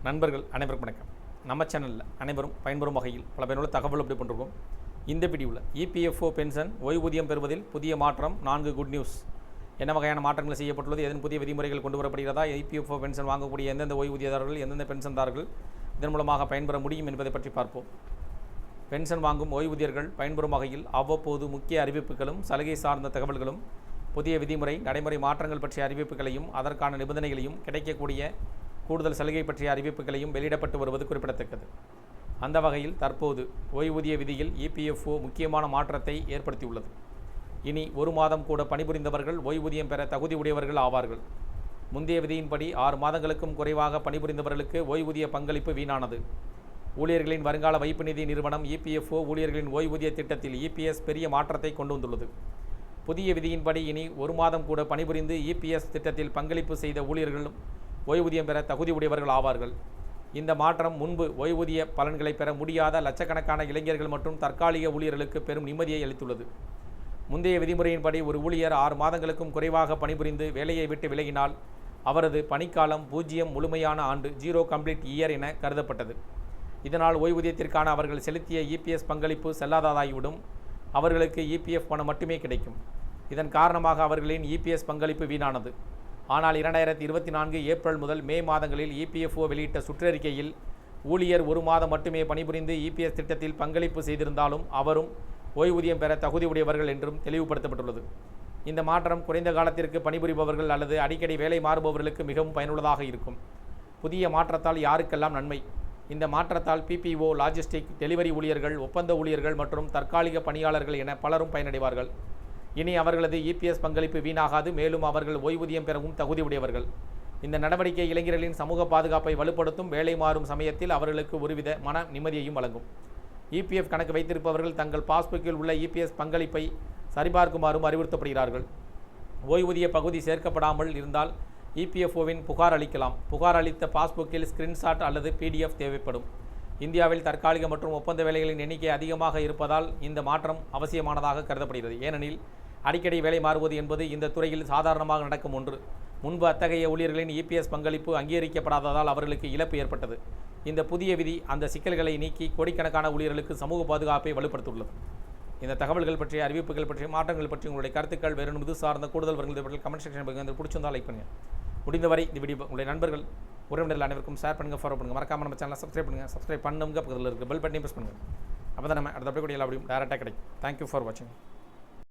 நண்பர்கள் அனைவருக்கும் வணக்கம். நம்ம சேனலில் அனைவரும் பயன்பெறும் வகையில் பல பயனுள்ள தகவல் அப்படி பண்ணிருக்கோம். இந்த வீடியோவில் இபிஎஃப்ஓ பென்ஷன் ஓய்வூதியம் பெறுவதில் புதிய மாற்றம் 4 குட் நியூஸ். என்ன வகையான மாற்றங்கள் செய்யப்பட்டுள்ளது, எதன் புதிய விதிமுறைகள் கொண்டு வரப்படுகிறதா, இபிஎஃப்ஓ பென்ஷன் வாங்கக்கூடிய எந்தெந்த ஓய்வூதியதாரர்கள் எந்தெந்த பென்ஷன்தாரர்கள் இதன் மூலமாக பயன்பெற முடியும் என்பதை பற்றி பார்ப்போம். பென்ஷன் வாங்கும் ஓய்வூதியர்கள் பயன்பெறும் வகையில் அவ்வப்போது முக்கிய அறிவிப்புகளும் சலுகை சார்ந்த தகவல்களும் புதிய விதிமுறை நடைமுறை மாற்றங்கள் பற்றிய அறிவிப்புகளையும் அதற்கான நிபந்தனைகளையும் கிடைக்கக்கூடிய கூடுதல் சலுகை பற்றிய அறிவிப்புகளையும் வெளியிடப்பட்டு வருவது குறிப்பிடத்தக்கது. அந்த வகையில் தற்போது ஓய்வூதிய விதியில் இபிஎஃப்ஓ முக்கியமான மாற்றத்தை ஏற்படுத்தியுள்ளது. இனி 1 மாதம் கூட பணிபுரிந்தவர்கள் ஓய்வூதியம் பெற தகுதி உடையவர்கள் ஆவார்கள். முந்தைய விதியின்படி 6 மாதங்களுக்கும் குறைவாக பணிபுரிந்தவர்களுக்கு ஓய்வூதிய பங்களிப்பு வீணானது. ஊழியர்களின் வருங்கால வைப்பு நிதி நிறுவனம் இபிஎஃப்ஓ ஊழியர்களின் ஓய்வூதிய திட்டத்தில் இபிஎஸ் பெரிய மாற்றத்தை கொண்டு வந்துள்ளது. புதிய விதியின்படி இனி 1 மாதம் கூட பணிபுரிந்து இபிஎஸ் திட்டத்தில் பங்களிப்பு செய்த ஊழியர்களும் ஓய்வூதியம் பெற தகுதி உடையவர்கள் ஆவார்கள். இந்த மாற்றம் முன்பு ஓய்வூதிய பலன்களை பெற முடியாத லட்சக்கணக்கான இளைஞர்கள் மற்றும் தற்காலிக ஊழியர்களுக்கு பெரும் நிம்மதியை அளித்துள்ளது. முந்தைய விதிமுறையின்படி ஒரு ஊழியர் 6 மாதங்களுக்கும் குறைவாக பணிபுரிந்து வேலையை விட்டு விலகினால் அவரது பணிக்காலம் 0 முழுமையான ஆண்டு 0 கம்ப்ளீட் இயர் என கருதப்பட்டது. இதனால் ஓய்வூதியத்திற்கான அவர்கள் செலுத்திய இபிஎஸ் பங்களிப்பு செல்லாததாகிவிடும். அவர்களுக்கு இபிஎஃப் பணம் மட்டுமே கிடைக்கும். இதன் காரணமாக அவர்களின் இபிஎஸ் பங்களிப்பு வீணானது. ஆனால் 2024 ஏப்ரல் முதல் மே மாதங்களில் இபிஎஃப்ஓ வெளியிட்ட சுற்றறிக்கையில் ஊழியர் 1 மாதம் மட்டுமே பணிபுரிந்து இபிஎஸ் திட்டத்தில் பங்களிப்பு செய்திருந்தாலும் அவரும் ஓய்வூதியம் பெற தகுதி உடையவர்கள் என்றும் தெளிவுபடுத்தப்பட்டுள்ளது. இந்த மாற்றம் குறைந்த காலத்திற்கு பணிபுரிபவர்கள் அல்லது அடிக்கடி வேலை மாறுபவர்களுக்கு மிகவும் பயனுள்ளதாக இருக்கும். புதிய மாற்றத்தால் யாருக்கெல்லாம் நன்மை? இந்த மாற்றத்தால் பிபிஓ, லாஜிஸ்டிக், டெலிவரி ஊழியர்கள், ஒப்பந்த ஊழியர்கள் மற்றும் தற்காலிக பணியாளர்கள் என பலரும் பயனடைவார்கள். இனி அவர்களது இபிஎஸ் பங்களிப்பு வீணாகாது. மேலும் அவர்கள் ஓய்வூதியம் பெறவும் தகுதி உடையவர்கள். இந்த நடவடிக்கை இளைஞர்களின் சமூக பாதுகாப்பை வலுப்படுத்தும். வேலை மாறும் சமயத்தில் அவர்களுக்கு ஒருவித மன நிம்மதியையும் வழங்கும். இபிஎஃப் கணக்கு வைத்திருப்பவர்கள் தங்கள் பாஸ்புக்கில் உள்ள இபிஎஸ் பங்களிப்பை சரிபார்க்குமாறும் அறிவுறுத்தப்படுகிறார்கள். ஓய்வூதிய பகுதி சேர்க்கப்படாமல் இருந்தால் இபிஎஃப்ஓவின் புகார் அளிக்கலாம். புகார் அளித்த பாஸ்புக்கில் ஸ்கிரீன்ஷாட் அல்லது பிடிஎஃப் தேவைப்படும். இந்தியாவில் தற்காலிக மற்றும் ஒப்பந்த வேலைகளின் எண்ணிக்கை அதிகமாக இருப்பதால் இந்த மாற்றம் அவசியமானதாக கருதப்படுகிறது. ஏனெனில் அடிக்கடி வேலை மாறுவது என்பது இந்த துறையில் சாதாரணமாக நடக்கும் ஒன்று. முன்பு அத்தகைய ஊழியர்களின் இபிஎஸ் பங்களிப்பு அங்கீகரிக்கப்படாததால் அவர்களுக்கு இழப்பு ஏற்பட்டது. இந்த புதிய விதி அந்த சிக்கல்களை நீக்கி கோடிக்கணக்கான ஊழியர்களுக்கு சமூக பாதுகாப்பை வலுப்படுத்தியுள்ளது. இந்த தகவல்கள் பற்றிய அறிவிப்புகள் பற்றிய மாற்றங்கள் பற்றி உங்களுடைய கருத்துக்கள் வேறு இது சார்ந்த கூடுதல் வருங்கள் கமெண்ட் செக்ஷன் பகுதியில் பிடிச்சிருந்தால் லைக் பண்ணுங்கள். முடிந்தவரை இந்த வீடியோ உங்களுடைய நண்பர்கள் உறவினர்கள் அனைவருக்கும் ஷேர் பண்ணுங்கள், ஃபாலோ பண்ணுங்கள். மறக்காம நம்ம சேனலை சப்ஸ்கிரைப் பண்ணுங்க. பக்கத்தில் இருக்க பெல் பட்டனையும் ப்ரெஸ் பண்ணுங்கள். அப்போ தான் நம்ம அடுத்த கூடிய எல்லா வீடியோவும் டேரெக்டாக கிடைக்கும். தேங்க்யூ ஃபார் வாட்சிங்.